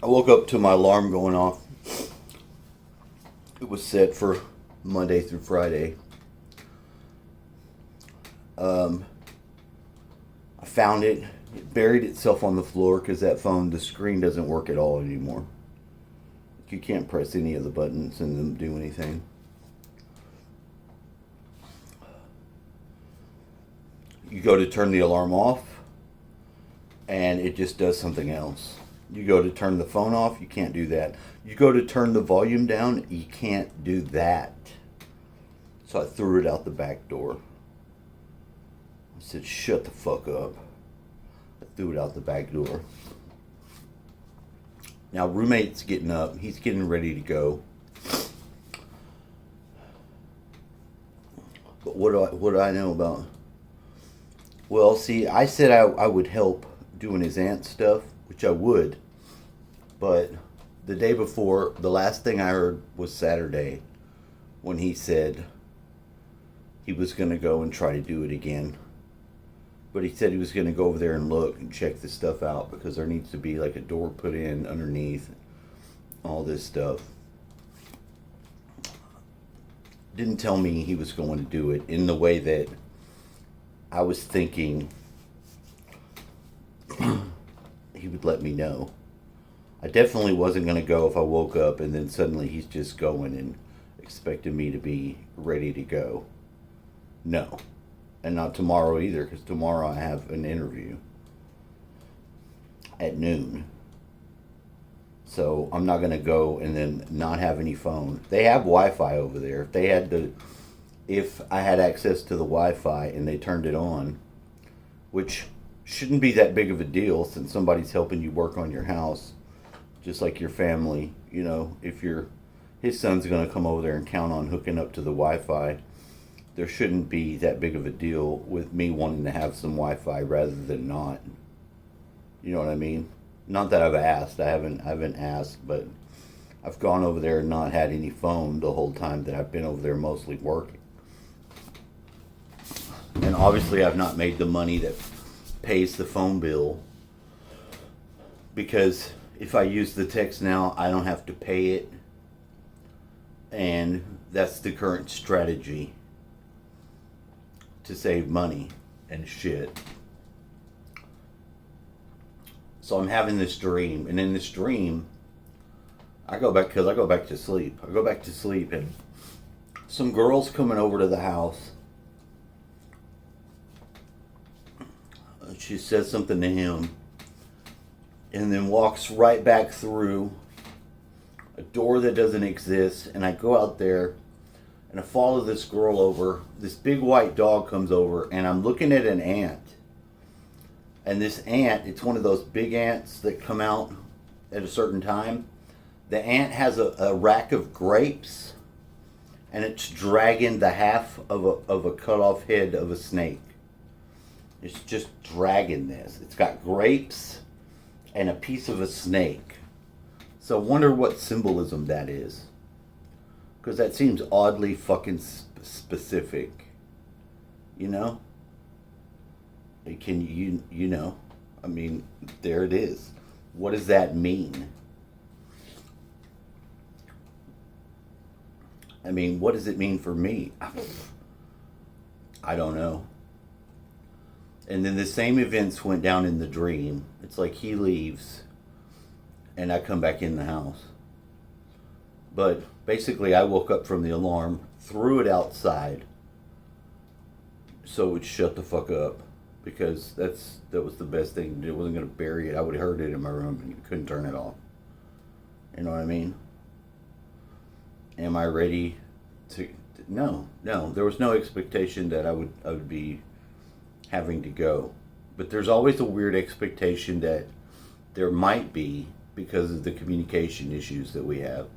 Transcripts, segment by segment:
I woke up to my alarm going off. It was set for Monday through Friday. I found it. It buried itself on the floor because that phone, the screen doesn't work at all anymore. You can't press any of the buttons and them do anything. You go to turn the alarm off, and it just does something else. You go to turn the phone off, you can't do that. You go to turn the volume down, you can't do that. So I threw it out the back door. I said, shut the fuck up. I threw it out the back door. Now, roommate's getting up. He's getting ready to go. But what do I know about? Well, see, I said I would help doing his aunt stuff, which I would. But the day before, the last thing I heard was Saturday when he said he was going to go and try to do it again. But he said he was going to go over there and look and check this stuff out because there needs to be like a door put in underneath, all this stuff. Didn't tell me he was going to do it in the way that I was thinking he would let me know. I definitely wasn't going to go if I woke up and then suddenly he's just going and expecting me to be ready to go. No. And not tomorrow either, because tomorrow I have an interview at noon. So I'm not going to go and then not have any phone. They have Wi-Fi over there. If I had access to the Wi-Fi and they turned it on, which shouldn't be that big of a deal since somebody's helping you work on your house, just like your family. You know, if his son's going to come over there and count on hooking up to the Wi-Fi, there shouldn't be that big of a deal with me wanting to have some Wi-Fi rather than not. You know what I mean? Not that I've asked. I haven't asked, but I've gone over there and not had any phone the whole time that I've been over there mostly working. And obviously I've not made the money that pays the phone bill because if I use the text now, I don't have to pay it. And that's the current strategy to save money and shit. So I'm having this dream, and in this dream, I go back to sleep. I go back to sleep, and some girl's coming over to the house. She says something to him, and then walks right back through a door that doesn't exist, and I go out there, and I follow this girl over. This big white dog comes over, and I'm looking at an ant. And this ant, it's one of those big ants that come out at a certain time. The ant has a rack of grapes, and it's dragging the half of a cut off head of a snake. It's just dragging this. It's got grapes and a piece of a snake. So I wonder what symbolism that is. Because that seems oddly fucking specific. You know? You know? I mean, there it is. What does that mean? I mean, what does it mean for me? I don't know. And then the same events went down in the dream. It's like he leaves and I come back in the house. But basically I woke up from the alarm, threw it outside so it would shut the fuck up. Because that was the best thing. It wasn't going to bury it. I would have heard it in my room and couldn't turn it off. You know what I mean? Am I ready to... No. There was no expectation that I would be having to go. But there's always a weird expectation that there might be because of the communication issues that we have.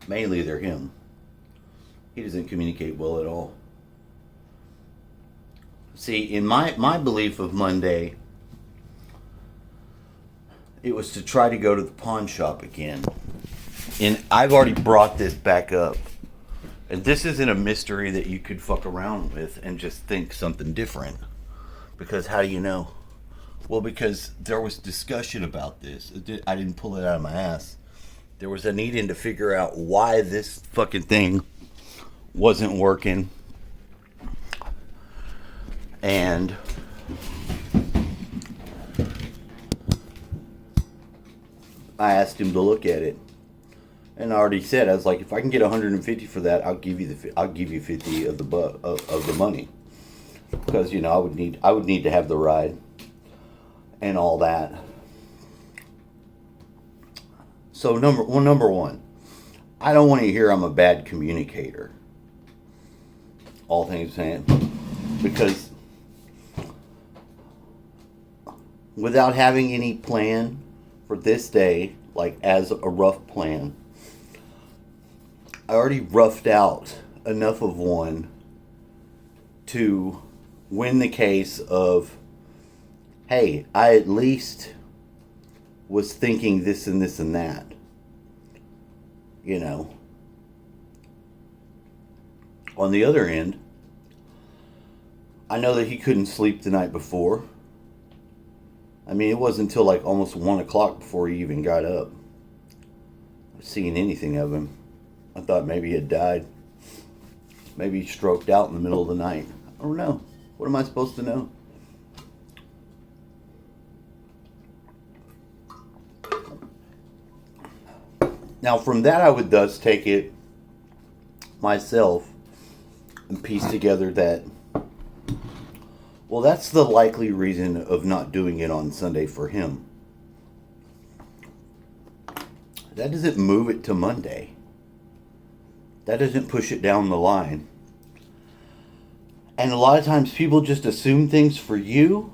Mainly they're him. He doesn't communicate well at all. See, in my belief of Monday, it was to try to go to the pawn shop again. And I've already brought this back up. And this isn't a mystery that you could fuck around with and just think something different. Because how do you know? Well, because there was discussion about this. I didn't pull it out of my ass. There was a needing to figure out why this fucking thing wasn't working. And I asked him to look at it. And I already said, I was like, if I can get 150 for that, I'll give you 50 of the money, because I would need to have the ride and all that. So number one, I don't want to hear I'm a bad communicator. All things saying, because without having any plan for this day, like as a rough plan, I already roughed out enough of one to win the case of, hey, I at least was thinking this and this and that. On the other end, I know that he couldn't sleep the night before. I mean, it wasn't until like almost 1 o'clock before he even got up. Seeing anything of him. I thought maybe he had died. Maybe he stroked out in the middle of the night. I don't know. What am I supposed to know? Now, from that, I would thus take it myself and piece together that, well, that's the likely reason of not doing it on Sunday for him. That doesn't move it to Monday. That doesn't push it down the line. And a lot of times people just assume things for you.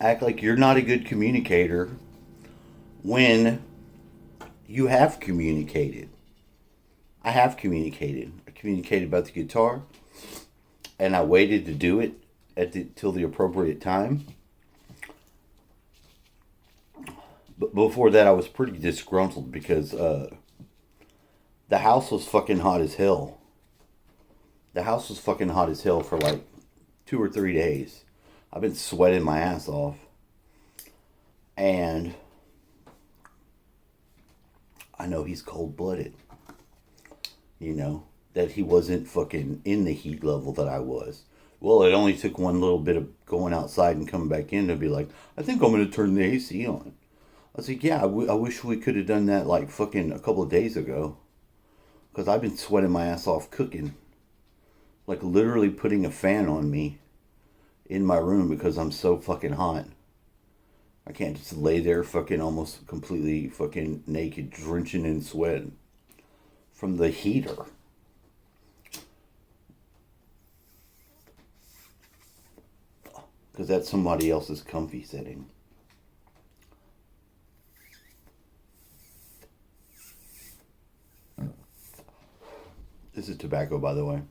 Act like you're not a good communicator when you have communicated. I have communicated. I communicated about the guitar, and I waited to do it till the appropriate time. But before that, I was pretty disgruntled because the house was fucking hot as hell. The house was fucking hot as hell for like 2 or 3 days. I've been sweating my ass off. And I know he's cold-blooded. That he wasn't fucking in the heat level that I was. Well, it only took one little bit of going outside and coming back in to be like, I think I'm going to turn the AC on. I was like, yeah, I wish we could have done that like fucking a couple of days ago. Because I've been sweating my ass off cooking. Like literally putting a fan on me in my room because I'm so fucking hot. I can't just lay there fucking almost completely fucking naked, drenching in sweat from the heater. Because that's somebody else's comfy setting. This is tobacco, by the way.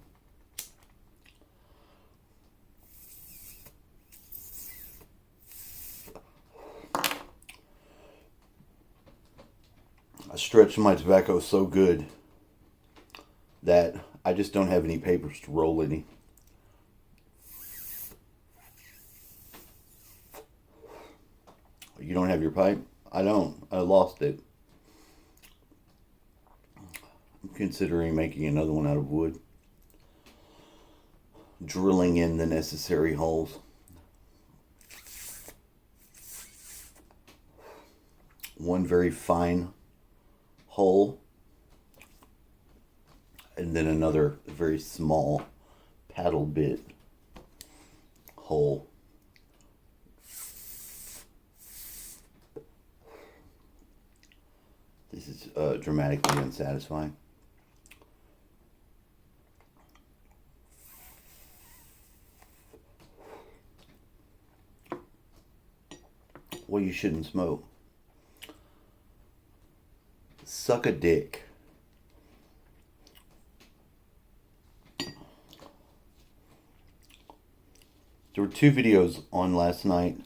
I stretched my tobacco so good that I just don't have any papers to roll any. You don't have your pipe? I don't. I lost it. I'm considering making another one out of wood. Drilling in the necessary holes. One very fine hole. And then another very small paddle bit hole. This is dramatically unsatisfying. Well, you shouldn't smoke. Suck a dick. There were 2 videos on last night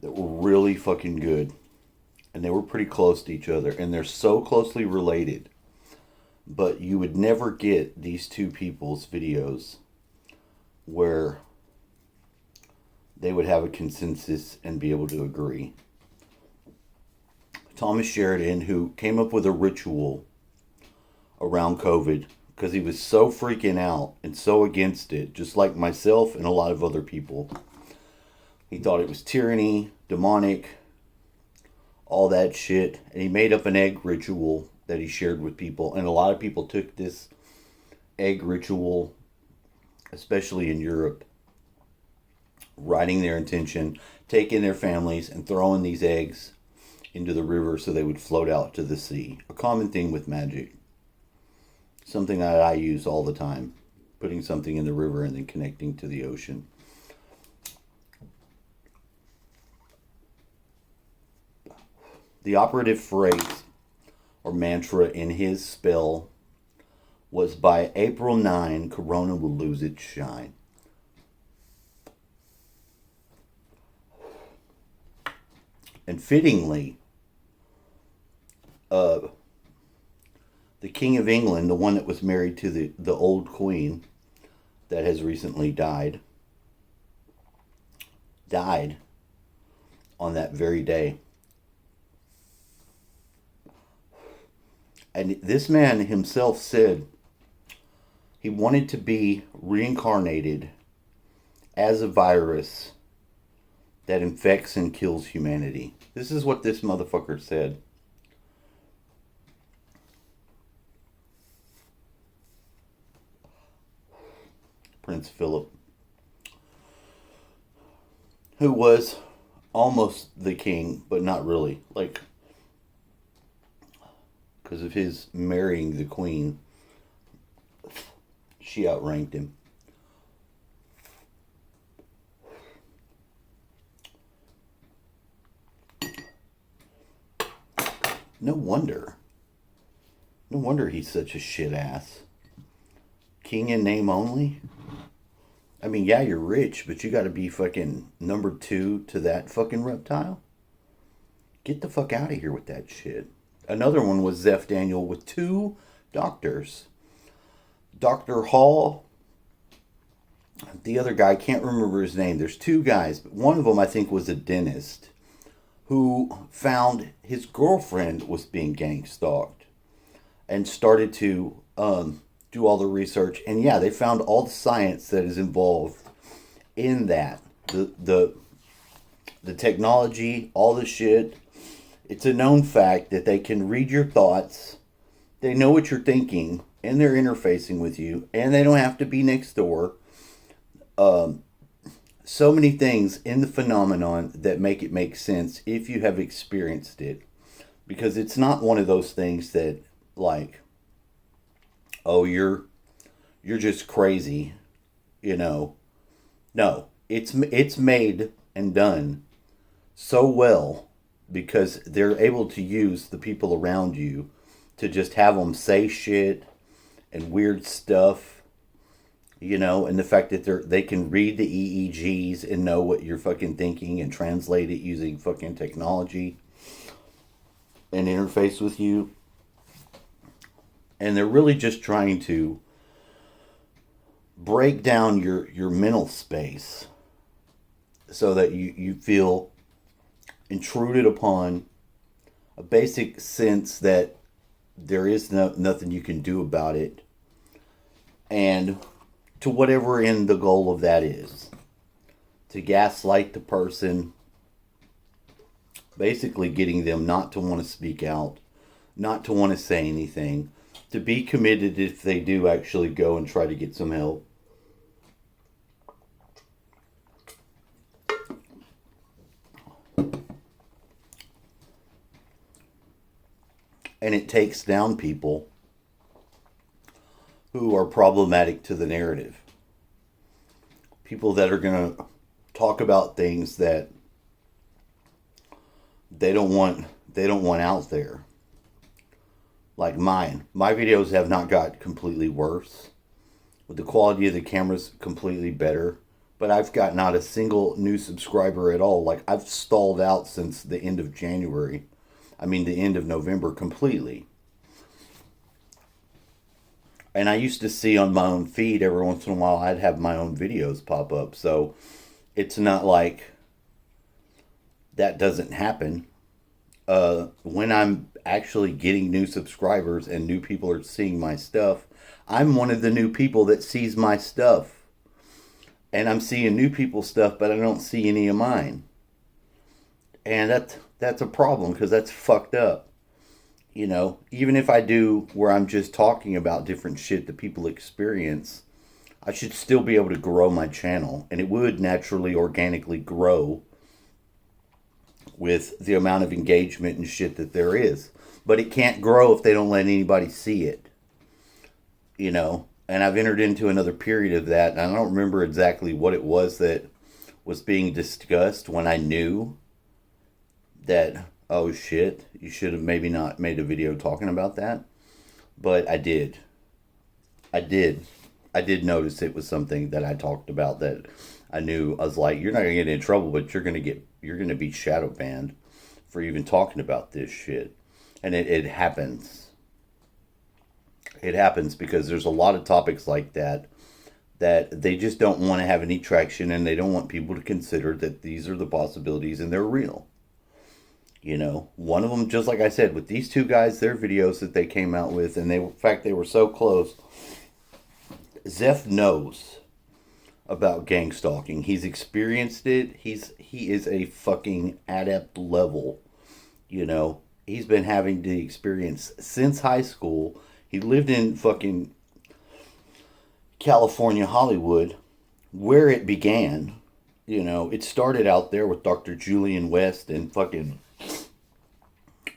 that were really fucking good. And they were pretty close to each other. And they're so closely related. But you would never get these two people's videos where they would have a consensus and be able to agree. Thomas Sheridan, who came up with a ritual around COVID because he was so freaking out and so against it, just like myself and a lot of other people. He thought it was tyranny, demonic, all that shit. And he made up an egg ritual that he shared with people. And a lot of people took this egg ritual, especially in Europe, writing their intention, taking their families and throwing these eggs into the river so they would float out to the sea. A common thing with magic. Something that I use all the time. Putting something in the river and then connecting to the ocean. The operative phrase or mantra in his spell was, by April 9, Corona will lose its shine. And fittingly, the King of England, the one that was married to the old queen that has recently died on that very day. And this man himself said he wanted to be reincarnated as a virus that infects and kills humanity. This is what this motherfucker said. Prince Philip, who was almost the king, but not really. Like, because of his marrying the queen, she outranked him. No wonder. No wonder he's such a shit ass. King in name only? I mean, yeah, you're rich, but you gotta be fucking number 2 to that fucking reptile? Get the fuck out of here with that shit. Another one was Zeph Daniel with 2 doctors. Dr. Hall, the other guy, I can't remember his name. There's 2 guys, but one of them I think was a dentist who found his girlfriend was being gang stalked and started to do all the research. And yeah, they found all the science that is involved in that. The technology, all the shit. It's a known fact that they can read your thoughts. They know what you're thinking, and they're interfacing with you, and they don't have to be next door. So many things in the phenomenon that make it make sense if you have experienced it. Because it's not one of those things that, like, oh, you're just crazy, you know. No, it's made and done so well because they're able to use the people around you to just have them say shit and weird stuff, you know, and the fact that they can read the EEGs and know what you're fucking thinking and translate it using fucking technology and interface with you. And they're really just trying to break down your mental space so that you feel intruded upon, a basic sense that there is nothing you can do about it, and to whatever end the goal of that is, to gaslight the person, basically getting them not to want to speak out, not to want to say anything, to be committed if they do actually go and try to get some help. And it takes down people who are problematic to the narrative. People that are going to talk about things that they don't want out there. Like mine. My videos have not got completely worse. With the quality of the cameras completely better. But I've got not a single new subscriber at all. Like, I've stalled out since the end of January. I mean, the end of November completely. And I used to see on my own feed every once in a while, I'd have my own videos pop up. So it's not like that doesn't happen. When I'm actually getting new subscribers and new people are seeing my stuff, I'm one of the new people that sees my stuff. And I'm seeing new people's stuff, but I don't see any of mine. And that's a problem because that's fucked up. You know, even if I do where I'm just talking about different shit that people experience, I should still be able to grow my channel. And it would naturally, organically grow with the amount of engagement and shit that there is. But it can't grow if they don't let anybody see it. You know, and I've entered into another period of that, and I don't remember exactly what it was that was being discussed when I knew that, oh shit, you should have maybe not made a video talking about that. But I did. I did. I did notice it was something that I talked about that I knew. I was like, you're not gonna get in trouble, but you're gonna be shadow banned for even talking about this shit. And it happens. It happens because there's a lot of topics like that that they just don't want to have any traction, and they don't want people to consider that these are the possibilities and they're real. You know, one of them, just like I said, with these two guys, their videos that they came out with, and in fact, they were so close. Zeph knows about gang stalking. He's experienced it. He is a fucking adept level. You know, he's been having the experience since high school. He lived in fucking California, Hollywood, where it began. You know, it started out there with Dr. Julian West and fucking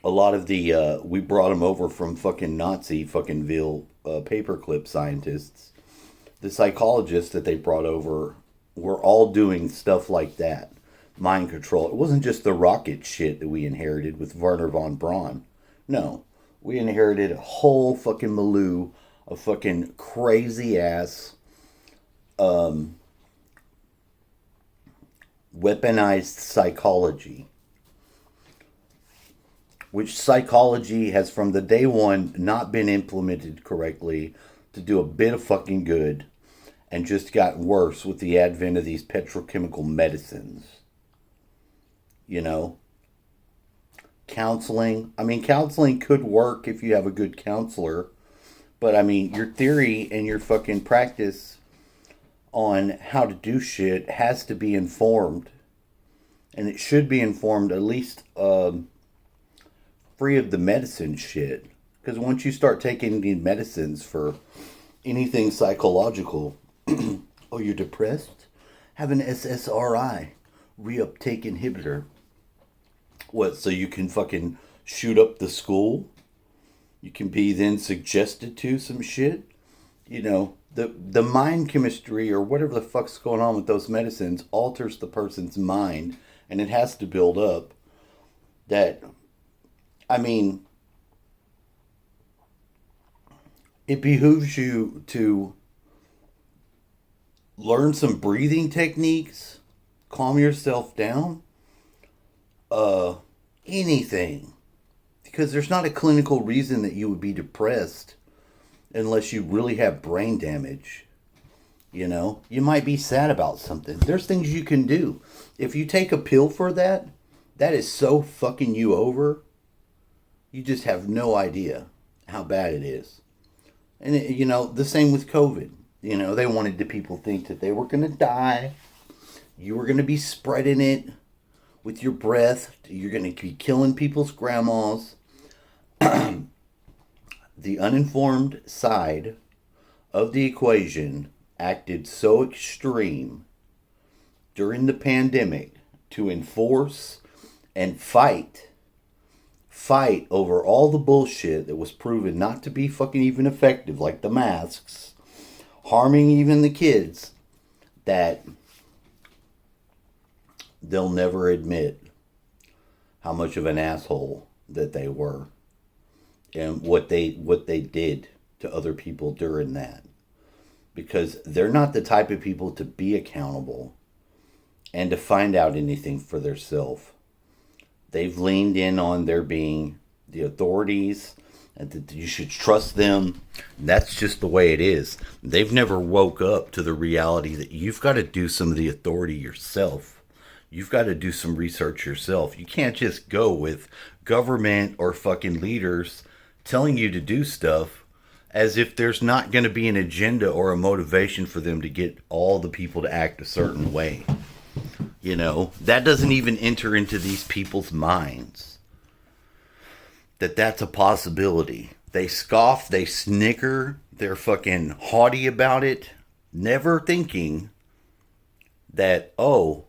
a lot of the, we brought him over from fucking Nazi fucking Ville paperclip scientists. The psychologists that they brought over were all doing stuff like that. Mind control. It wasn't just the rocket shit that we inherited with Werner von Braun. No. We inherited a whole fucking milieu of fucking crazy ass weaponized psychology. Which psychology has from the day one not been implemented correctly to do a bit of fucking good, and just got worse with the advent of these petrochemical medicines. You know? Counseling. I mean, counseling could work if you have a good counselor. But, I mean, your theory and your fucking practice on how to do shit has to be informed. And it should be informed at least free of the medicine shit. Because once you start taking the medicines for anything psychological, oh, you're depressed? Have an SSRI, reuptake inhibitor. What, so you can fucking shoot up the school? You can be then suggested to some shit? You know, the mind chemistry or whatever the fuck's going on with those medicines alters the person's mind, and it has to build up. That, I mean, it behooves you to learn some breathing techniques, calm yourself down, anything. Because there's not a clinical reason that you would be depressed unless you really have brain damage. You know, you might be sad about something. There's things you can do. If you take a pill for that, that is so fucking you over. You just have no idea how bad it is. And, you know, the same with COVID. You know, they wanted the people to think that they were going to die. You were going to be spreading it with your breath. You're going to be killing people's grandmas. The uninformed side of the equation acted so extreme during the pandemic to enforce and fight over all the bullshit that was proven not to be fucking even effective, like the masks, harming even the kids, that they'll never admit how much of an asshole that they were and what they did to other people during that. Because they're not the type of people to be accountable and to find out anything for themselves. They've leaned in on there being the authorities and that you should trust them. That's just the way it is. They've never woke up to the reality that you've got to do some of the authority yourself. You've got to do some research yourself. You can't just go with government or fucking leaders telling you to do stuff as if there's not going to be an agenda or a motivation for them to get all the people to act a certain way. You know, that doesn't even enter into these people's minds that that's a possibility. They scoff, they snicker, they're fucking haughty about it, never thinking that, oh,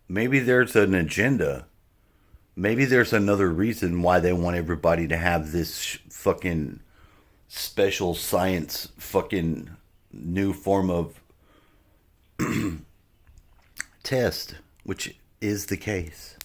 maybe there's an agenda. Maybe there's another reason why they want everybody to have this fucking special science fucking new form of test, which is the case.